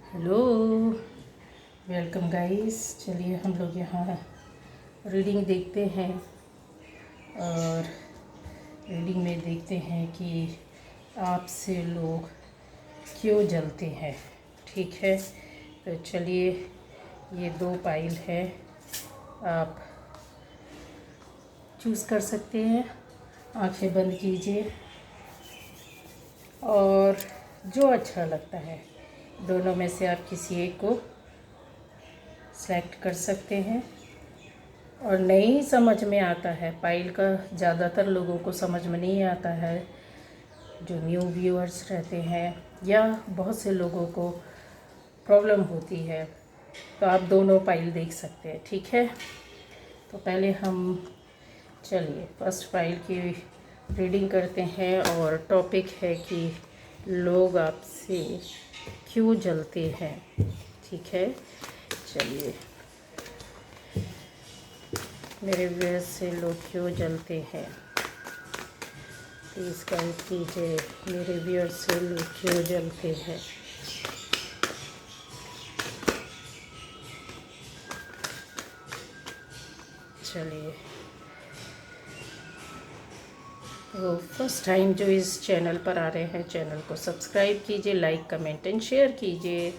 Hello, welcome guys. चलिए हम लोग यहाँ रीडिंग देखते हैं और रीडिंग में देखते हैं कि आपसे लोग क्यों जलते हैं। ठीक है, तो चलिए, ये 2 पाइल है, आप चूज़ कर सकते हैं। आंखें बंद कीजिए और जो अच्छा लगता है दोनों में से आप किसी एक को सेलेक्ट कर सकते हैं। और नहीं समझ में आता है पाइल का, ज़्यादातर लोगों को समझ में नहीं आता है, जो न्यू व्यूअर्स रहते हैं या बहुत से लोगों को प्रॉब्लम होती है, तो आप दोनों पाइल देख सकते हैं। ठीक है, तो पहले हम चलिए फर्स्ट पाइल की रीडिंग करते हैं और टॉपिक है कि लोग आपसे क्यों जलते हैं। ठीक है, चलिए, मेरे व्यूअर्स से लोग क्यों जलते हैं, प्लीज़ गाइड कीजिए। मेरे व्यूअर्स से लोग क्यों जलते हैं। चलिए, तो फर्स्ट टाइम जो इस चैनल पर आ रहे हैं, चैनल को सब्सक्राइब कीजिए, लाइक कमेंट एंड शेयर कीजिए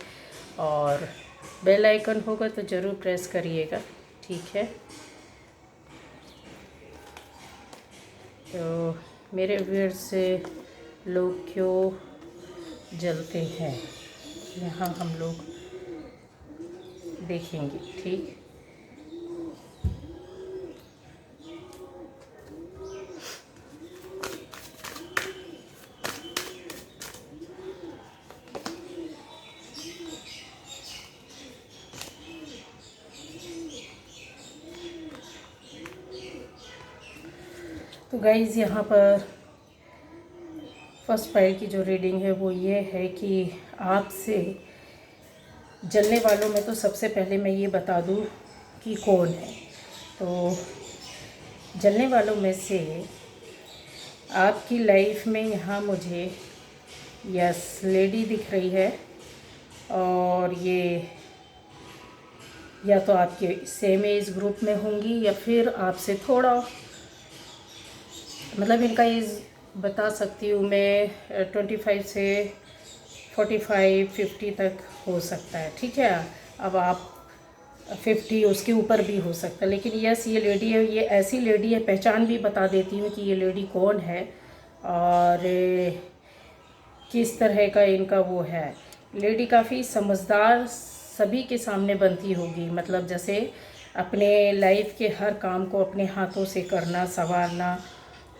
और बेल आइकन होगा तो ज़रूर प्रेस करिएगा। ठीक है, तो मेरे व्यूअर्स से लोग क्यों जलते हैं यहाँ हम लोग देखेंगे। ठीक, तो गाइज़ यहाँ पर फर्स्ट पाइल की जो रीडिंग है वो ये है कि आपसे जलने वालों में तो सबसे पहले मैं ये बता दूँ कि कौन है। तो जलने वालों में से आपकी लाइफ में यहाँ मुझे यस लेडी दिख रही है, और ये या तो आपके सेम एज ग्रुप में होंगी या फिर आपसे थोड़ा, मतलब इनका एज बता सकती हूँ मैं 25 से 45-50 तक हो सकता है। ठीक है, अब आप 50 उसके ऊपर भी हो सकता है, लेकिन यस ये लेडी है, ये ऐसी लेडी है, पहचान भी बता देती हूँ कि ये लेडी कौन है और किस तरह का इनका वो है। लेडी काफ़ी समझदार सभी के सामने बनती होगी, मतलब जैसे अपने लाइफ के हर काम को अपने हाथों से करना, संवारना,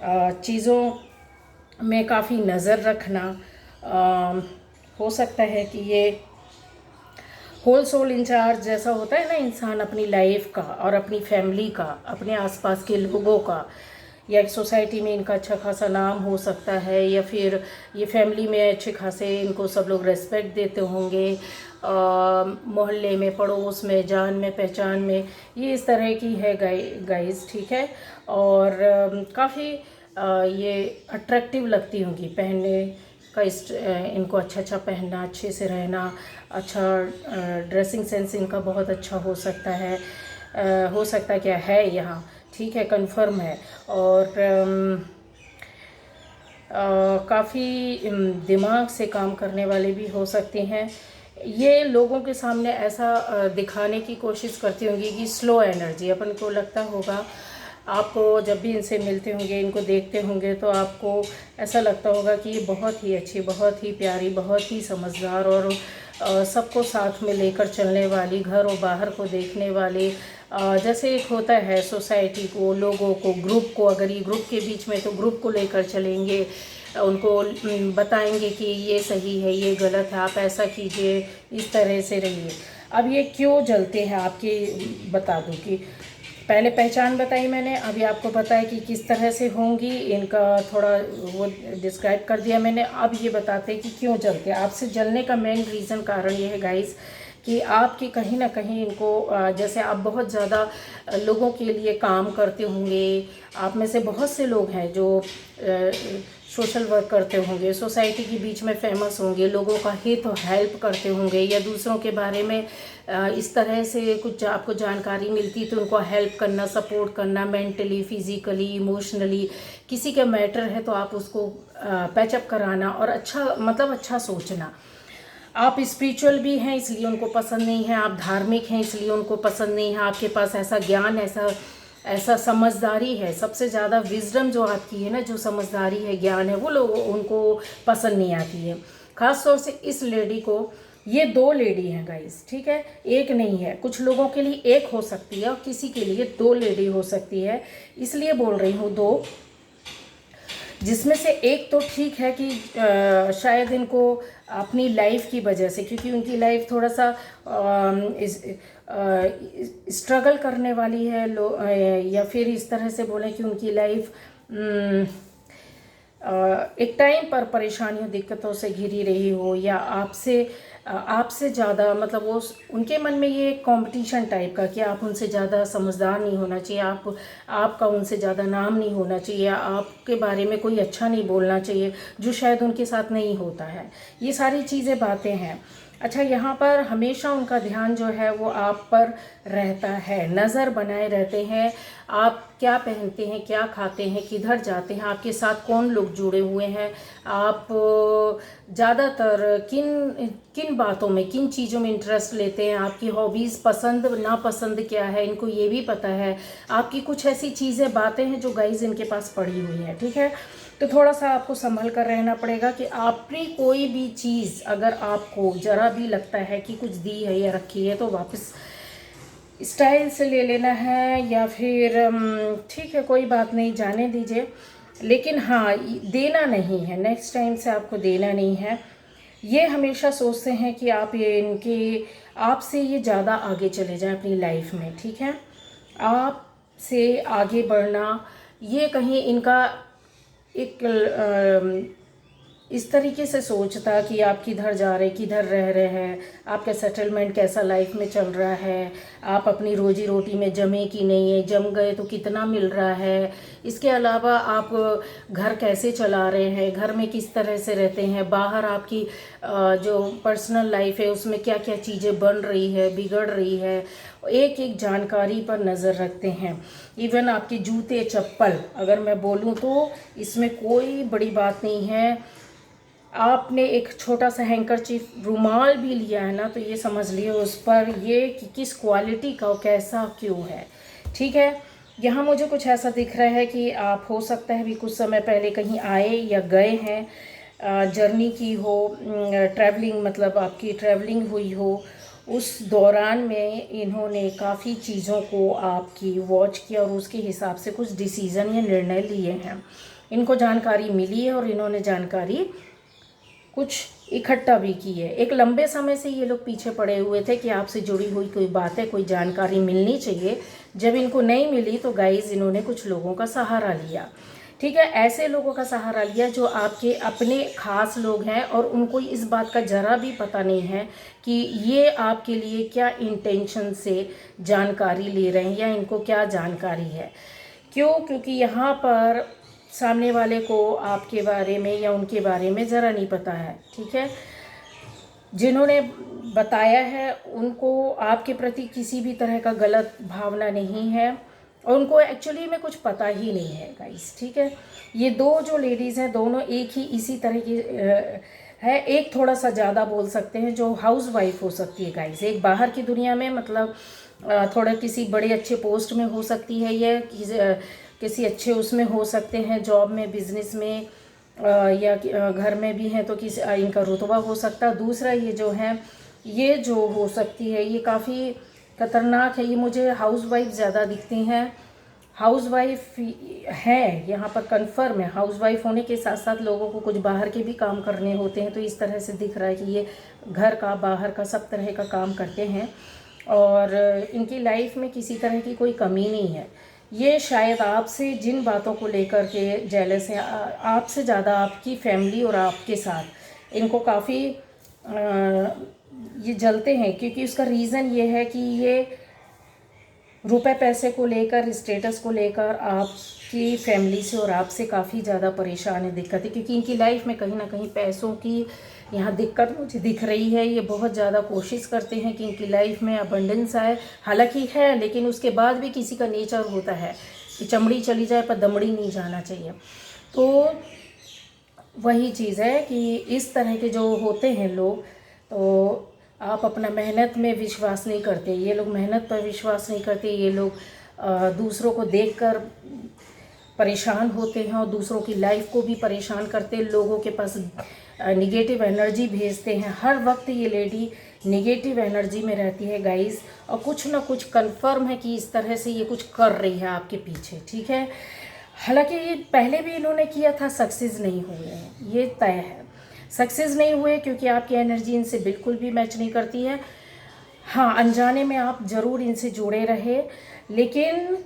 चीज़ों में काफ़ी नज़र रखना। हो सकता है कि ये होल सोल इंचार्ज जैसा होता है ना इंसान, अपनी लाइफ का और अपनी फैमिली का, अपने आसपास के लोगों का, या एक सोसाइटी में इनका अच्छा खासा नाम हो सकता है, या फिर ये फैमिली में अच्छे खासे इनको सब लोग रेस्पेक्ट देते होंगे, मोहल्ले में, पड़ोस में, जान में, पहचान में, ये इस तरह की है गाइस। ठीक है, और काफ़ी ये अट्रैक्टिव लगती होंगी पहनने का, इनको अच्छा अच्छा पहनना, अच्छे से रहना, अच्छा ड्रेसिंग सेंस इनका बहुत अच्छा हो सकता है। हो सकता क्या है यहाँ, ठीक है, कंफर्म है। और काफ़ी दिमाग से काम करने वाले भी हो सकते हैं। ये लोगों के सामने ऐसा दिखाने की कोशिश करती होंगी कि स्लो एनर्जी, अपन को लगता होगा, आपको जब भी इनसे मिलते होंगे, इनको देखते होंगे, तो आपको ऐसा लगता होगा कि ये बहुत ही अच्छी, बहुत ही प्यारी, बहुत ही समझदार और सबको साथ में लेकर चलने वाली, घर और बाहर को देखने वाली, जैसे एक होता है सोसाइटी को, लोगों को, ग्रुप को, अगर ये ग्रुप के बीच में तो ग्रुप को लेकर चलेंगे, उनको बताएंगे कि ये सही है, ये गलत है, आप ऐसा कीजिए, इस तरह से रहिए। अब ये क्यों जलते हैं आपके, बता दूं कि पहले पहचान बताई मैंने, अभी आपको पता है कि किस तरह से होंगी, इनका थोड़ा वो डिस्क्राइब कर दिया मैंने। अब ये बताते हैं कि क्यों जलते हैं। आपसे जलने का मेन रीज़न, कारण ये है गाइस कि आपकी कहीं ना कहीं इनको, जैसे आप बहुत ज़्यादा लोगों के लिए काम करते होंगे, आप में से बहुत से लोग हैं जो सोशल वर्क करते होंगे, सोसाइटी के बीच में फेमस होंगे, लोगों का हित और हेल्प करते होंगे, या दूसरों के बारे में इस तरह से कुछ आपको जानकारी मिलती तो उनको हेल्प करना, सपोर्ट करना, मेंटली, फिज़िकली, इमोशनली, किसी का मैटर है तो आप उसको पैचअप कराना, और अच्छा मतलब अच्छा सोचना। आप स्पिरिचुअल भी हैं इसलिए उनको पसंद नहीं है, आप धार्मिक हैं इसलिए उनको पसंद नहीं है, आपके पास ऐसा ज्ञान, ऐसा ऐसा समझदारी है, सबसे ज़्यादा विजडम जो आपकी है ना, जो समझदारी है, ज्ञान है, वो लोग उनको पसंद नहीं आती है। ख़ास तौर से इस लेडी को, ये 2 लेडी हैं गाइस, ठीक है, एक नहीं है। कुछ लोगों के लिए एक हो सकती है और किसी के लिए 2 लेडी हो सकती है, इसलिए बोल रही हूँ 2, जिसमें से एक तो ठीक है कि शायद इनको अपनी लाइफ की वजह से, क्योंकि उनकी लाइफ थोड़ा सा स्ट्रगल करने वाली है, या फिर इस तरह से बोलें कि उनकी लाइफ एक टाइम पर परेशानियों दिक्कतों से घिरी रही हो, या आपसे ज़्यादा, मतलब वो उनके मन में ये कंपटीशन टाइप का कि आप उनसे ज़्यादा समझदार नहीं होना चाहिए, आपका उनसे ज़्यादा नाम नहीं होना चाहिए, आपके बारे में कोई अच्छा नहीं बोलना चाहिए, जो शायद उनके साथ नहीं होता है। ये सारी चीज़ें बातें हैं। अच्छा, यहाँ पर हमेशा उनका ध्यान जो है वो आप पर रहता है, नज़र बनाए रहते हैं, आप क्या पहनते हैं, क्या खाते हैं, किधर जाते हैं, आपके साथ कौन लोग जुड़े हुए हैं, आप ज़्यादातर किन किन बातों में, किन चीज़ों में इंटरेस्ट लेते हैं, आपकी हॉबीज़, पसंद नापसंद क्या है, इनको ये भी पता है। आपकी कुछ ऐसी चीज़ें, बातें हैं जो गाइस इनके पास पड़ी हुई हैं, ठीक है। तो थोड़ा सा आपको संभल कर रहना पड़ेगा कि आपने कोई भी चीज़ अगर आपको ज़रा भी लगता है कि कुछ दी है या रखी है तो वापस स्टाइल से ले लेना है, या फिर ठीक है कोई बात नहीं, जाने दीजिए, लेकिन हाँ देना नहीं है, नेक्स्ट टाइम से आपको देना नहीं है। ये हमेशा सोचते हैं कि आप ये इनके आपसे ये ज़्यादा आगे चले जाएं अपनी लाइफ में, ठीक है। आपसे आगे बढ़ना, ये कहीं इनका एक इस तरीके से सोचता कि आप किधर जा रहे, किधर रह रहे हैं, आपका सेटलमेंट कैसा लाइफ में चल रहा है, आप अपनी रोजी रोटी में जमे कि नहीं है, जम गए तो कितना मिल रहा है, इसके अलावा आप घर कैसे चला रहे हैं, घर में किस तरह से रहते हैं, बाहर आपकी जो पर्सनल लाइफ है उसमें क्या क्या चीज़ें बन रही है, बिगड़ रही है, एक एक जानकारी पर नज़र रखते हैं। इवन आपके जूते चप्पल अगर मैं बोलूँ तो इसमें कोई बड़ी बात नहीं है। आपने एक छोटा सा हैंकरचीफ रुमाल भी लिया है ना, तो ये समझ लिए उस पर ये कि किस क्वालिटी का कैसा क्यों है, ठीक है। यहाँ मुझे कुछ ऐसा दिख रहा है कि आप हो सकता है भी कुछ समय पहले कहीं आए या गए हैं, जर्नी की हो, ट्रैवलिंग, मतलब आपकी ट्रैवलिंग हुई हो, उस दौरान में इन्होंने काफ़ी चीज़ों को आपकी वॉच किया और उसके हिसाब से कुछ डिसीज़न या निर्णय लिए हैं। इनको जानकारी मिली है और इन्होंने जानकारी कुछ इकट्ठा भी की है। एक लंबे समय से ये लोग पीछे पड़े हुए थे कि आपसे जुड़ी हुई कोई बात है, कोई जानकारी मिलनी चाहिए। जब इनको नहीं मिली तो गाइस इन्होंने कुछ लोगों का सहारा लिया, ठीक है। ऐसे लोगों का सहारा लिया जो आपके अपने खास लोग हैं और उनको इस बात का ज़रा भी पता नहीं है कि ये आपके लिए क्या इंटेंशन से जानकारी ले रहे हैं या इनको क्या जानकारी है। क्यों? क्योंकि यहाँ पर सामने वाले को आपके बारे में या उनके बारे में ज़रा नहीं पता है, ठीक है। जिन्होंने बताया है उनको आपके प्रति किसी भी तरह का गलत भावना नहीं है और उनको एक्चुअली में कुछ पता ही नहीं है गाइस, ठीक है। ये 2 जो लेडीज़ हैं दोनों एक ही इसी तरह की है। एक थोड़ा सा ज़्यादा बोल सकते हैं जो हाउस वाइफ हो सकती है गाइस, एक बाहर की दुनिया में, मतलब थोड़ा किसी बड़े अच्छे पोस्ट में हो सकती है, या किसी अच्छे उसमें हो सकते हैं, जॉब में, बिजनेस में, या घर में भी हैं तो किसी इनका रुतबा हो सकता। दूसरा ये जो है, ये जो हो सकती है ये काफ़ी ख़तरनाक है। ये मुझे हाउसवाइफ ज़्यादा दिखती हैं, हाउसवाइफ है यहाँ पर कन्फर्म है। हाउसवाइफ होने के साथ साथ लोगों को कुछ बाहर के भी काम करने होते हैं, तो इस तरह से दिख रहा है कि ये घर का, बाहर का, सब तरह का काम करते हैं और इनकी लाइफ में किसी तरह की कोई कमी नहीं है। ये शायद आपसे जिन बातों को लेकर के जेलस है, आपसे ज़्यादा आपकी फैमिली और आपके साथ इनको काफ़ी ये जलते हैं, क्योंकि उसका रीज़न ये है कि ये रुपए पैसे को लेकर, स्टेटस को लेकर आपकी फैमिली से और आपसे काफ़ी ज़्यादा परेशान है, दिक्कत है, क्योंकि इनकी लाइफ में कहीं ना कहीं पैसों की यहाँ दिक्कत मुझे दिख रही है। ये बहुत ज़्यादा कोशिश करते हैं कि इनकी लाइफ में अबंडेंस आए, हालांकि है, लेकिन उसके बाद भी किसी का नेचर होता है कि चमड़ी चली जाए पर दमड़ी नहीं जाना चाहिए। तो वही चीज़ है कि इस तरह के जो होते हैं लोग, तो आप अपना मेहनत में विश्वास नहीं करते, ये लोग मेहनत पर विश्वास नहीं करते, ये लोग दूसरों को देखकर परेशान होते हैं और दूसरों की लाइफ को भी परेशान करते हैं, लोगों के पास निगेटिव एनर्जी भेजते हैं। हर वक्त ये लेडी निगेटिव एनर्जी में रहती है गाइस, और कुछ ना कुछ कंफर्म है कि इस तरह से ये कुछ कर रही है आपके पीछे, ठीक है। हालांकि ये पहले भी इन्होंने किया था, सक्सेस नहीं हुए हैं, ये तय है, सक्सेस नहीं हुए क्योंकि आपकी एनर्जी इनसे बिल्कुल भी मैच नहीं करती है। हाँ, अनजाने में आप ज़रूर इनसे जुड़े रहे, लेकिन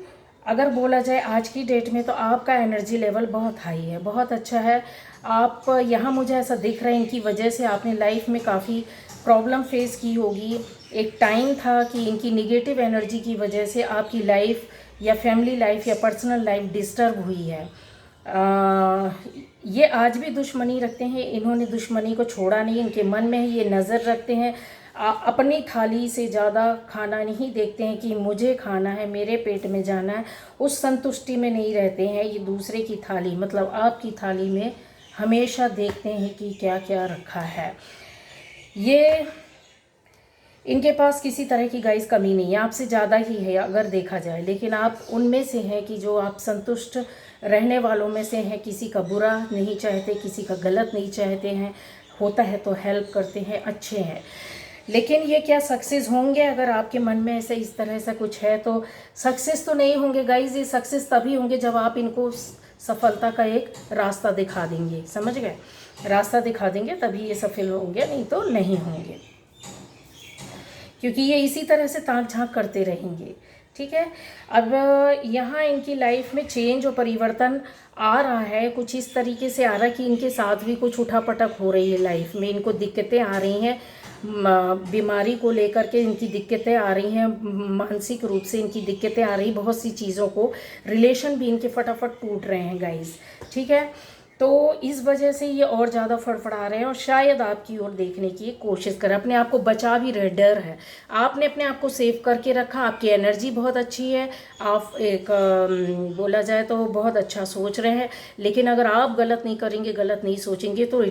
अगर बोला जाए आज की डेट में तो आपका एनर्जी लेवल बहुत हाई है, बहुत अच्छा है। आप यहाँ मुझे ऐसा दिख रहा है इनकी वजह से आपने लाइफ में काफ़ी प्रॉब्लम फेस की होगी। एक टाइम था कि इनकी निगेटिव एनर्जी की वजह से आपकी लाइफ या फैमिली लाइफ या पर्सनल लाइफ डिस्टर्ब हुई है। ये आज भी दुश्मनी रखते हैं, इन्होंने दुश्मनी को छोड़ा नहीं, इनके मन में ये नज़र रखते हैं। अपनी थाली से ज़्यादा खाना नहीं देखते हैं कि मुझे खाना है, मेरे पेट में जाना है, उस संतुष्टि में नहीं रहते हैं। ये दूसरे की थाली, मतलब आपकी थाली में हमेशा देखते हैं कि क्या क्या रखा है। ये इनके पास किसी तरह की गाइस कमी नहीं है, आपसे ज़्यादा ही है अगर देखा जाए, लेकिन आप उनमें से हैं कि जो आप संतुष्ट रहने वालों में से हैं, किसी का बुरा नहीं चाहते, किसी का गलत नहीं चाहते हैं, होता है तो हेल्प करते हैं, अच्छे हैं। लेकिन ये क्या सक्सेस होंगे? अगर आपके मन में ऐसा इस तरह से कुछ है तो सक्सेस तो नहीं होंगे गाइज। ये सक्सेस तभी होंगे जब आप इनको सफलता का एक रास्ता दिखा देंगे, समझ गए, रास्ता दिखा देंगे तभी ये सफल होंगे, नहीं तो नहीं होंगे, क्योंकि ये इसी तरह से ताक झांक करते रहेंगे, ठीक है। अब यहाँ इनकी लाइफ में चेंज और परिवर्तन आ रहा है, कुछ इस तरीके से आ रहा है कि इनके साथ भी कुछ उठापटक हो रही है लाइफ में, इनको दिक्कतें आ रही हैं, बीमारी को लेकर के इनकी दिक्कतें आ रही हैं, मानसिक रूप से इनकी दिक्कतें आ रही, बहुत सी चीज़ों को, रिलेशन भी इनके फटाफट टूट रहे हैं गाइस, ठीक है। तो इस वजह से ये और ज़्यादा फड़फड़ा रहे हैं और शायद आपकी ओर देखने की कोशिश करें, अपने आप को बचा भी रहे, डर है, आपने अपने आप को सेव करके रखा, आपकी एनर्जी बहुत अच्छी है, आप एक बोला जाए तो बहुत अच्छा सोच रहे हैं, लेकिन अगर आप गलत नहीं करेंगे, गलत नहीं सोचेंगे तो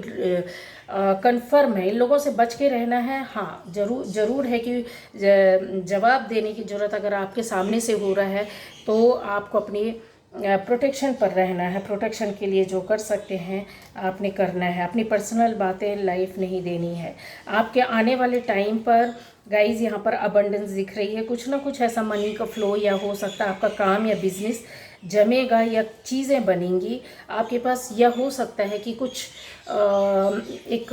कंफर्म है इन लोगों से बच के रहना है। हाँ, ज़रूर है कि जवाब देने की ज़रूरत अगर आपके सामने से हो रहा है तो आपको अपनी प्रोटेक्शन पर रहना है, प्रोटेक्शन के लिए जो कर सकते हैं आपने करना है, अपनी पर्सनल बातें लाइफ नहीं देनी है। आपके आने वाले टाइम पर गाइज यहाँ पर अबंडेंस दिख रही है, कुछ ना कुछ ऐसा मनी का फ्लो, या हो सकता है आपका काम या बिजनेस जमेगा या चीज़ें बनेंगी आपके पास, या हो सकता है कि कुछ एक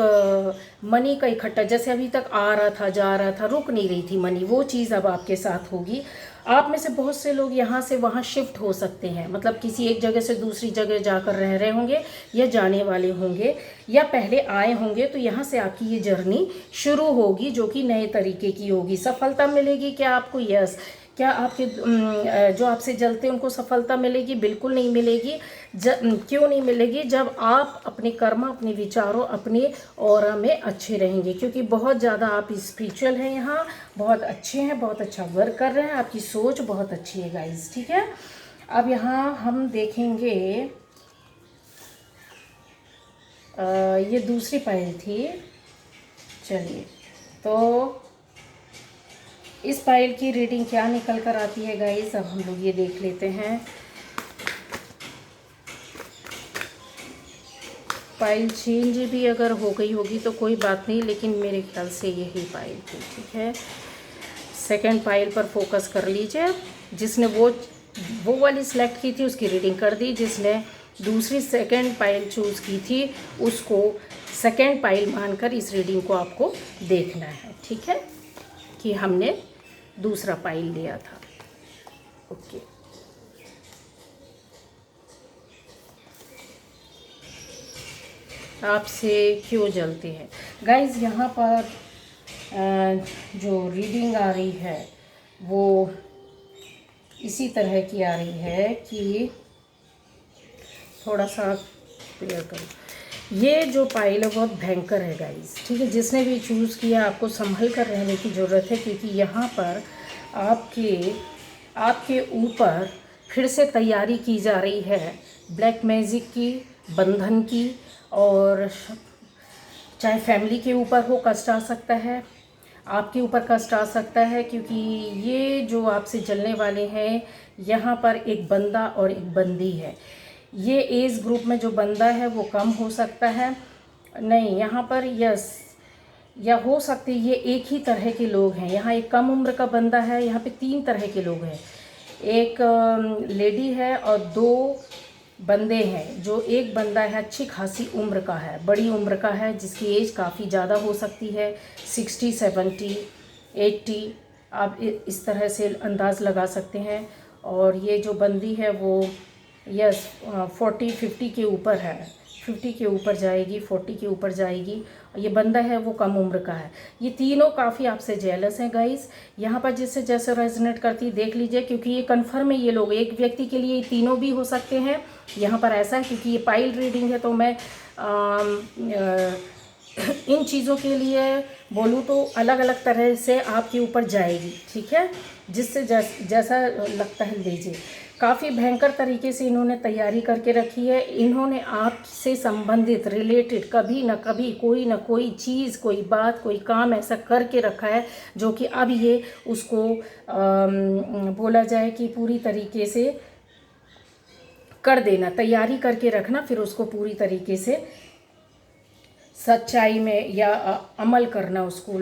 मनी का इकट्ठा, जैसे अभी तक आ रहा था जा रहा था, रुक नहीं रही थी मनी, वो चीज़ अब आपके साथ होगी। आप में से बहुत से लोग यहाँ से वहाँ शिफ्ट हो सकते हैं, मतलब किसी एक जगह से दूसरी जगह जाकर रह रहे होंगे या जाने वाले होंगे या पहले आए होंगे, तो यहाँ से आपकी ये जर्नी शुरू होगी जो कि नए तरीके की होगी। सफलता मिलेगी क्या आपको? यस। क्या आपके जो आपसे जलते हैं उनको सफलता मिलेगी? बिल्कुल नहीं मिलेगी। क्यों नहीं मिलेगी? जब आप अपने कर्म, अपने विचारों, अपने ऑरा में अच्छे रहेंगे, क्योंकि बहुत ज़्यादा आप स्पिरिचुअल हैं, यहाँ बहुत अच्छे हैं, बहुत अच्छा वर्क कर रहे हैं, आपकी सोच बहुत अच्छी है गाइस, ठीक है। अब यहाँ हम देखेंगे ये दूसरी पाइल थी, चलिए तो इस पाइल की रीडिंग क्या निकल कर आती है गाइस, अब हम लोग ये देख लेते हैं। पाइल चेंज भी अगर हो गई होगी तो कोई बात नहीं, लेकिन मेरे ख्याल से यही पाइल थी, ठीक है। सेकंड पाइल पर फोकस कर लीजिए। जिसने वो वाली सिलेक्ट की थी उसकी रीडिंग कर दी, जिसने दूसरी सेकंड पाइल चूज़ की थी उसको सेकंड पाइल मानकर इस रीडिंग को आपको देखना है, ठीक है, कि हमने दूसरा पाइल लिया था। ओके, आपसे क्यों जलते हैं गाइज? यहाँ पर जो रीडिंग आ रही है वो इसी तरह की आ रही है कि थोड़ा सा क्लियर करो। ये जो पाइल है बहुत भयंकर है गाइस, ठीक है। जिसने भी चूज़ किया आपको संभल कर रहने की ज़रूरत है, क्योंकि यहाँ पर आपके ऊपर फिर से तैयारी की जा रही है ब्लैक मैजिक की, बंधन की, और चाहे फैमिली के ऊपर हो कष्ट आ सकता है, आपके ऊपर कष्ट आ सकता है, क्योंकि ये जो आपसे जलने वाले हैं यहाँ पर एक बंदा और एक बंदी है। ये एज ग्रुप में जो बंदा है वो कम हो सकता है, नहीं यहाँ पर यस, या हो सकते ये एक ही तरह के लोग हैं। यहाँ एक कम उम्र का बंदा है, यहाँ पे 3 तरह के लोग हैं। एक लेडी है और 2 बंदे हैं। जो एक बंदा है अच्छी खासी उम्र का है, बड़ी उम्र का है, जिसकी एज काफ़ी ज़्यादा हो सकती है, 60, 70, 80, आप इस तरह से अंदाज़ लगा सकते हैं। और ये जो बंदी है वो यस 40, 50 के ऊपर है, 50 के ऊपर जाएगी, 40 के ऊपर जाएगी। ये बंदा है वो कम उम्र का है। ये तीनों काफ़ी आपसे जेलस हैं गाइस। यहाँ पर जिससे जैसे रेजोनेट करती देख लीजिए, क्योंकि ये कन्फर्म है, ये लोग एक व्यक्ति के लिए तीनों भी हो सकते हैं। यहाँ पर ऐसा है क्योंकि ये पाइल रीडिंग है, तो मैं इन चीज़ों के लिए बोलूँ तो अलग अलग तरह से आपके ऊपर जाएगी, ठीक है। जिससे जैसा लगता है लीजिए। काफ़ी भयंकर तरीके से इन्होंने तैयारी करके रखी है। इन्होंने आपसे संबंधित रिलेटेड कभी ना कभी कोई ना कोई चीज़, कोई बात, कोई काम ऐसा करके रखा है जो कि अब ये उसको बोला जाए कि पूरी तरीके से कर देना, तैयारी करके रखना, फिर उसको पूरी तरीके से सच्चाई में या अमल करना, उसको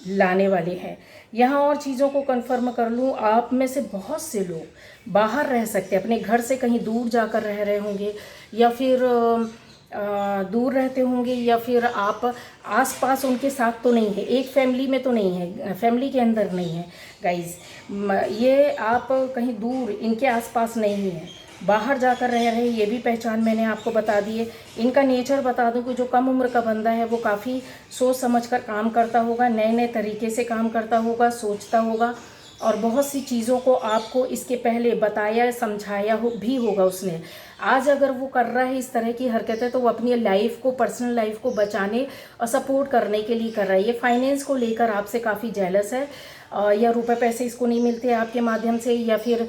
लाने वाले हैं। यहाँ और चीज़ों को कंफर्म कर लूँ, आप में से बहुत से लोग बाहर रह सकते हैं, अपने घर से कहीं दूर जाकर रह रहे होंगे, या फिर दूर रहते होंगे, या फिर आप आसपास उनके साथ तो नहीं है, एक फैमिली में तो नहीं है, फैमिली के अंदर नहीं है गाइस। ये आप कहीं दूर इनके आसपास नहीं है, बाहर जाकर रह रहे हैं। ये भी पहचान मैंने आपको बता दी है। इनका नेचर बता दूं कि जो कम उम्र का बंदा है वो काफ़ी सोच समझकर काम करता होगा, नए नए तरीके से काम करता होगा, सोचता होगा, और बहुत सी चीज़ों को आपको इसके पहले बताया समझाया भी होगा उसने। आज अगर वो कर रहा है इस तरह की हरकतें, तो वो अपनी लाइफ को, पर्सनल लाइफ को बचाने और सपोर्ट करने के लिए कर रहा है। ये फाइनेंस को लेकर आपसे काफ़ी जेलस है, या रुपए पैसे इसको नहीं मिलते आपके माध्यम से, या फिर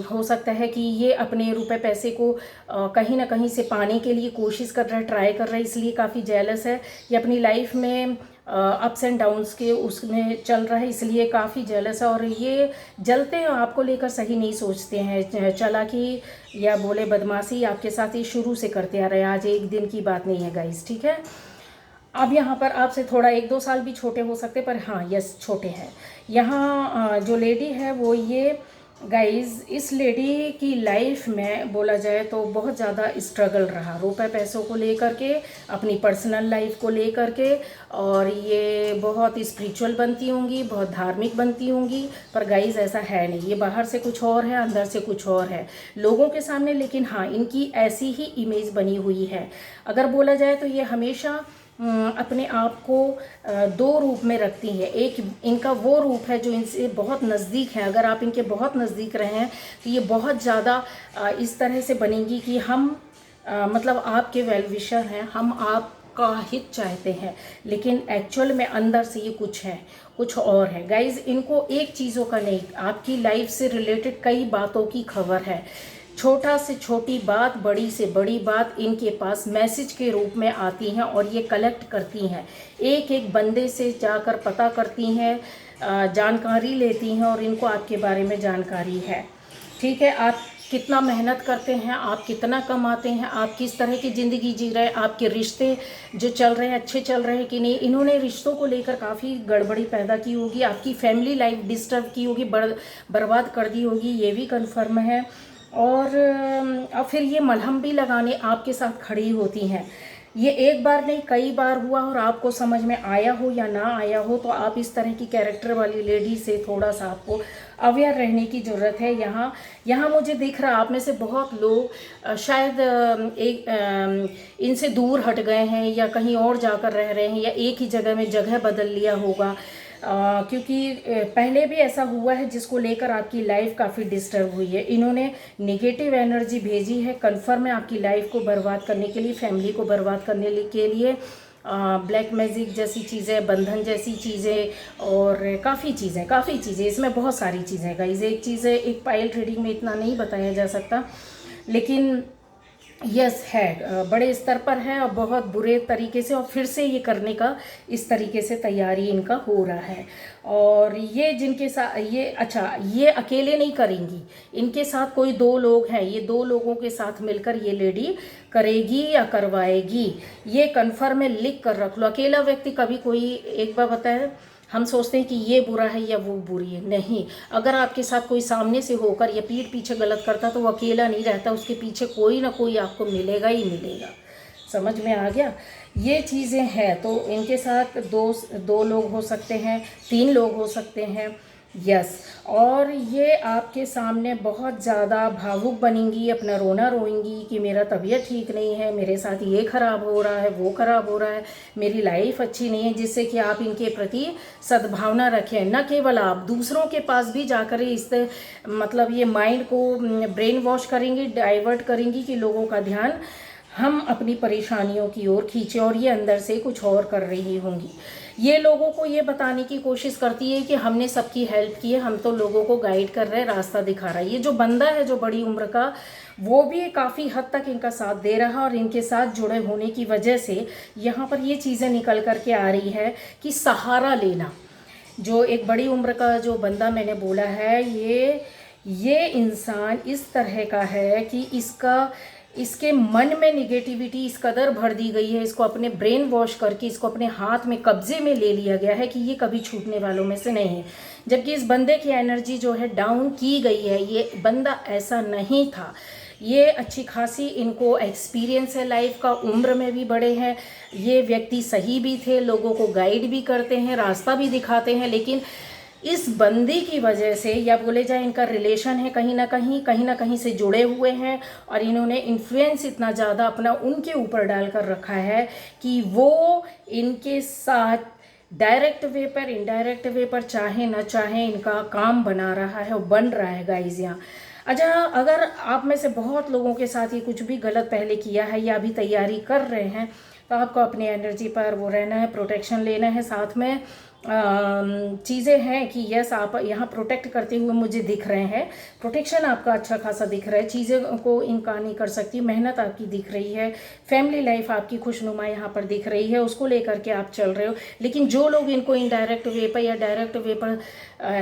हो सकता है कि ये अपने रुपए पैसे को कहीं ना कहीं से पाने के लिए कोशिश कर रहा है, ट्राई कर रहा है, इसलिए काफ़ी जेलस है। ये अपनी लाइफ में अप्स एंड डाउन्स के उसमें चल रहा है, इसलिए काफ़ी जेलस है। और ये जलते हैं आपको लेकर, सही नहीं सोचते हैं, चालाकी या बोले बदमाशी आपके साथ ये शुरू से करते आ रहे हैं, आज एक दिन की बात नहीं है गाइस, ठीक है। अब यहाँ पर आपसे थोड़ा 1-2 साल भी छोटे हो सकते, पर हाँ यस छोटे हैं। यहाँ जो लेडी है वो ये गाइस, इस लेडी की लाइफ में बोला जाए तो बहुत ज़्यादा स्ट्रगल रहा, रुपए पैसों को लेकर के, अपनी पर्सनल लाइफ को लेकर के। और ये बहुत स्पिरिचुअल बनती होंगी, बहुत धार्मिक बनती होंगी, पर गाइस ऐसा है नहीं। ये बाहर से कुछ और है, अंदर से कुछ और है लोगों के सामने, लेकिन हाँ इनकी ऐसी ही इमेज बनी हुई है। अगर बोला जाए तो ये हमेशा अपने आप को 2 रूप में रखती है। एक इनका वो रूप है जो इनसे बहुत नज़दीक है, अगर आप इनके बहुत नज़दीक रहे हैं तो ये बहुत ज़्यादा इस तरह से बनेंगी कि हम मतलब आपके वेल विशर हैं, हम आपका हित चाहते हैं, लेकिन एक्चुअल में अंदर से ये कुछ है, कुछ और है गाइज। इनको एक चीज़ों का नहीं, आपकी लाइफ से रिलेटेड कई बातों की खबर है। छोटा से छोटी बात, बड़ी से बड़ी बात इनके पास मैसेज के रूप में आती हैं, और ये कलेक्ट करती हैं, एक एक बंदे से जाकर पता करती हैं, जानकारी लेती हैं, और इनको आपके बारे में जानकारी है, ठीक है। आप कितना मेहनत करते हैं, आप कितना कमाते हैं, आप किस तरह की ज़िंदगी जी रहे हैं, आपके रिश्ते जो चल रहे हैं अच्छे चल रहे हैं कि नहीं। इन्होंने रिश्तों को लेकर काफ़ी गड़बड़ी पैदा की होगी, आपकी फैमिली लाइफ डिस्टर्ब की होगी, बर्बाद कर दी होगी, ये भी कन्फर्म है। और अब फिर ये मलहम भी लगाने आपके साथ खड़ी होती हैं। ये एक बार नहीं कई बार हुआ, और आपको समझ में आया हो या ना आया हो, तो आप इस तरह की कैरेक्टर वाली लेडी से थोड़ा सा आपको अवेयर रहने की ज़रूरत है। यहाँ मुझे दिख रहा आप में से बहुत लोग शायद इनसे दूर हट गए हैं, या कहीं और जाकर रह रहे हैं, या एक ही जगह में जगह बदल लिया होगा। क्योंकि पहले भी ऐसा हुआ है जिसको लेकर आपकी लाइफ काफ़ी डिस्टर्ब हुई है। इन्होंने नेगेटिव एनर्जी भेजी है, कन्फर्म है आपकी लाइफ को बर्बाद करने के लिए, फैमिली को बर्बाद करने के लिए। ब्लैक मैजिक जैसी चीज़ें, बंधन जैसी चीज़ें और काफ़ी चीज़ें इसमें बहुत सारी चीज़ें गाइस। एक चीज़ है, एक पाइल रीडिंग में इतना नहीं बताया जा सकता, लेकिन यस है, बड़े स्तर पर है और बहुत बुरे तरीके से, और फिर से ये करने का इस तरीके से तैयारी इनका हो रहा है। और ये जिनके साथ ये, अच्छा, ये अकेले नहीं करेंगी, इनके साथ कोई 2 लोग हैं, ये 2 लोगों के साथ मिलकर ये लेडी करेगी या करवाएगी, ये कन्फर्म है, लिख कर रख लो। अकेला व्यक्ति कभी कोई, एक बार बताए, हम सोचते हैं कि ये बुरा है या वो बुरी है, नहीं। अगर आपके साथ कोई सामने से होकर या पीठ पीछे गलत करता तो वो अकेला नहीं रहता, उसके पीछे कोई ना कोई आपको मिलेगा ही मिलेगा। समझ में आ गया? ये चीज़ें हैं। तो इनके साथ दो लोग हो सकते हैं, 3 लोग हो सकते हैं, यस। और ये आपके सामने बहुत ज़्यादा भावुक बनेंगी, अपना रोना रोएंगी कि मेरा तबीयत ठीक नहीं है, मेरे साथ ये ख़राब हो रहा है, वो ख़राब हो रहा है, मेरी लाइफ अच्छी नहीं है, जिससे कि आप इनके प्रति सद्भावना रखें। न केवल आप, दूसरों के पास भी जाकर इस मतलब ये माइंड को ब्रेन वॉश करेंगी, डाइवर्ट करेंगी कि लोगों का ध्यान हम अपनी परेशानियों की ओर खींचे, और ये अंदर से कुछ और कर रही होंगी। ये लोगों को ये बताने की कोशिश करती है कि हमने सबकी हेल्प की है, हम तो लोगों को गाइड कर रहे हैं, रास्ता दिखा रहा है। ये जो बंदा है जो बड़ी उम्र का, वो भी काफ़ी हद तक इनका साथ दे रहा है, और इनके साथ जुड़े होने की वजह से यहाँ पर ये चीज़ें निकल कर के आ रही है कि सहारा लेना। जो एक बड़ी उम्र का जो बंदा मैंने बोला है, ये इंसान इस तरह का है कि इसके मन में निगेटिविटी इस कदर भर दी गई है, इसको अपने ब्रेन वॉश करके इसको अपने हाथ में कब्जे में ले लिया गया है कि ये कभी छूटने वालों में से नहीं है। जबकि इस बंदे की एनर्जी जो है डाउन की गई है, ये बंदा ऐसा नहीं था। ये अच्छी खासी इनको एक्सपीरियंस है लाइफ का, उम्र में भी बड़े हैं, ये व्यक्ति सही भी थे, लोगों को गाइड भी करते हैं, रास्ता भी दिखाते हैं। लेकिन इस बंदी की वजह से, या बोले जाए इनका रिलेशन है कहीं ना कहीं से जुड़े हुए हैं, और इन्होंने इन्फ्लुएंस इतना ज़्यादा अपना उनके ऊपर डाल कर रखा है कि वो इनके साथ डायरेक्ट वे पर, इनडायरेक्ट वे पर, चाहे ना चाहे इनका काम बना रहा है और बन रहा है गाइस यहाँ। अच्छा, अगर आप में से बहुत लोगों के साथ ये कुछ भी गलत पहले किया है या अभी तैयारी कर रहे हैं, तो आपको अपनी एनर्जी पर वो रहना है, प्रोटेक्शन लेना है। साथ में चीज़ें हैं कि यस, आप यहाँ प्रोटेक्ट करते हुए मुझे दिख रहे हैं, प्रोटेक्शन आपका अच्छा खासा दिख रहा है, चीज़ें को इनकार नहीं कर सकती, मेहनत आपकी दिख रही है, फैमिली लाइफ आपकी खुशनुमा यहाँ पर दिख रही है, उसको लेकर के आप चल रहे हो। लेकिन जो लोग इनको इनडायरेक्ट वे पर या डायरेक्ट वे पर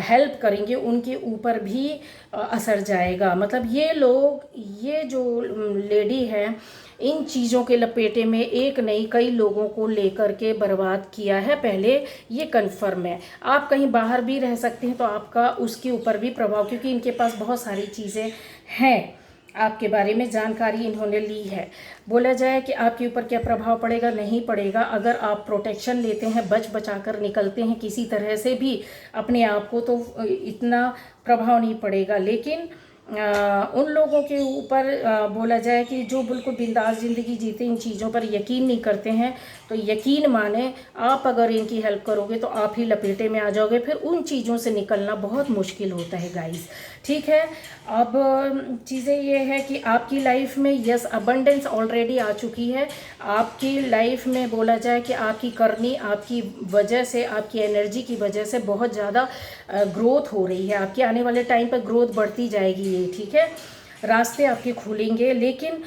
हेल्प करेंगे, उनके ऊपर भी असर जाएगा। मतलब ये लोग, ये जो लेडी है, इन चीज़ों के लपेटे में एक नहीं कई लोगों को लेकर के बर्बाद किया है पहले, ये कन्फर्म है। आप कहीं बाहर भी रह सकते हैं तो आपका उसके ऊपर भी प्रभाव, क्योंकि इनके पास बहुत सारी चीज़ें हैं, आपके बारे में जानकारी इन्होंने ली है। बोला जाए कि आपके ऊपर क्या प्रभाव पड़ेगा, नहीं पड़ेगा। अगर आप प्रोटेक्शन लेते हैं, बचा कर निकलते हैं किसी तरह से भी अपने आप को, तो इतना प्रभाव नहीं पड़ेगा। लेकिन उन लोगों के ऊपर बोला जाए कि जो बिल्कुल बिंदास ज़िंदगी जीते, इन चीज़ों पर यकीन नहीं करते हैं, तो यकीन माने आप अगर इनकी हेल्प करोगे तो आप ही लपेटे में आ जाओगे, फिर उन चीज़ों से निकलना बहुत मुश्किल होता है गाइस। ठीक है, अब चीज़ें ये है कि आपकी लाइफ में यस अबंडेंस ऑलरेडी आ चुकी है। आपकी लाइफ में बोला जाए कि आपकी करनी, आपकी वजह से, आपकी एनर्जी की वजह से बहुत ज़्यादा ग्रोथ हो रही है। आपके आने वाले टाइम पर ग्रोथ बढ़ती जाएगी ये, ठीक है, रास्ते आपके खुलेंगे। लेकिन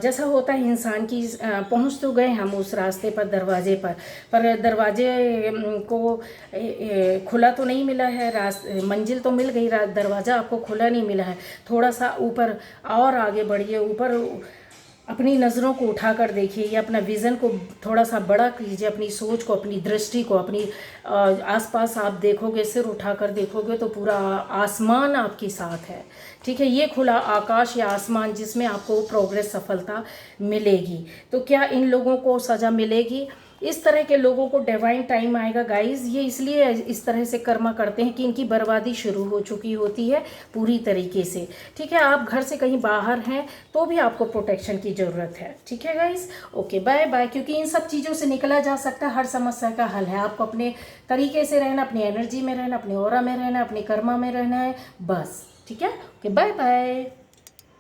जैसा होता है इंसान की, पहुंच तो गए हम उस रास्ते पर, दरवाजे पर दरवाजे को खुला तो नहीं मिला है, मंजिल तो मिल गई, दरवाज़ा आपको खुला नहीं मिला है। थोड़ा सा ऊपर और आगे बढ़िए, ऊपर अपनी नज़रों को उठाकर देखिए, या अपना विज़न को थोड़ा सा बड़ा कीजिए, अपनी सोच को, अपनी दृष्टि को, अपनी आसपास आप देखोगे, सिर उठाकर देखोगे तो पूरा आसमान आपके साथ है। ठीक है, ये खुला आकाश या आसमान जिसमें आपको प्रोग्रेस, सफलता मिलेगी। तो क्या इन लोगों को सज़ा मिलेगी? इस तरह के लोगों को डिवाइन टाइम आएगा गाइस। ये इसलिए इस तरह से कर्मा करते हैं कि इनकी बर्बादी शुरू हो चुकी होती है पूरी तरीके से। ठीक है, आप घर से कहीं बाहर हैं तो भी आपको प्रोटेक्शन की ज़रूरत है। ठीक है गाइस, ओके बाय बाय। क्योंकि इन सब चीज़ों से निकला जा सकता है, हर समस्या का हल है। आपको अपने तरीके से रहना, अपनी एनर्जी में रहना, अपने ऑरा में रहना, अपने कर्मा में रहना है बस। ठीक है, ओके बाय बाय।